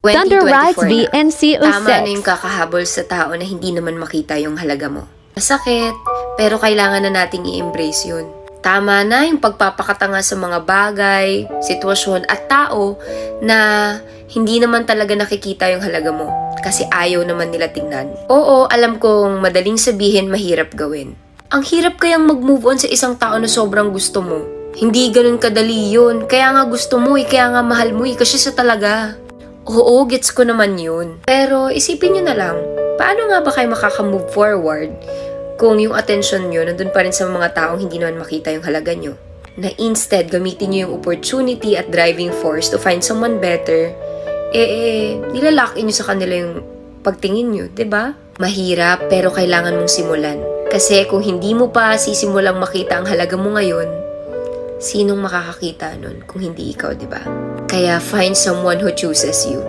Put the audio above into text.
Thunder Rides 2024 na. VNC06. Tama na yung kakahabol sa tao na hindi naman makita yung halaga mo. Masakit, pero kailangan na nating i-embrace yun. Tama na yung pagpapakatanga sa mga bagay, sitwasyon at tao na hindi naman talaga nakikita yung halaga mo kasi ayaw naman nila tingnan. Oo, alam kong madaling sabihin, mahirap gawin. Ang hirap kayang mag-move on sa isang tao na sobrang gusto mo. Hindi ganun kadali yun. Kaya nga gusto mo kaya nga mahal mo kasi siya talaga. Oo, gets ko naman yun. Pero isipin nyo na lang, paano nga ba kayo makaka-move forward kung yung attention nyo nandun pa rin sa mga taong hindi naman makita yung halaga nyo? Na instead, gamitin nyo yung opportunity at driving force to find someone better, nilalock in nyo sa kanila yung pagtingin nyo, 'di ba? Mahirap, pero kailangan mong simulan. Kasi kung hindi mo pa sisimulang makita ang halaga mo ngayon, sinong makakakita nun kung hindi ikaw, 'di ba? Kaya find someone who chooses you.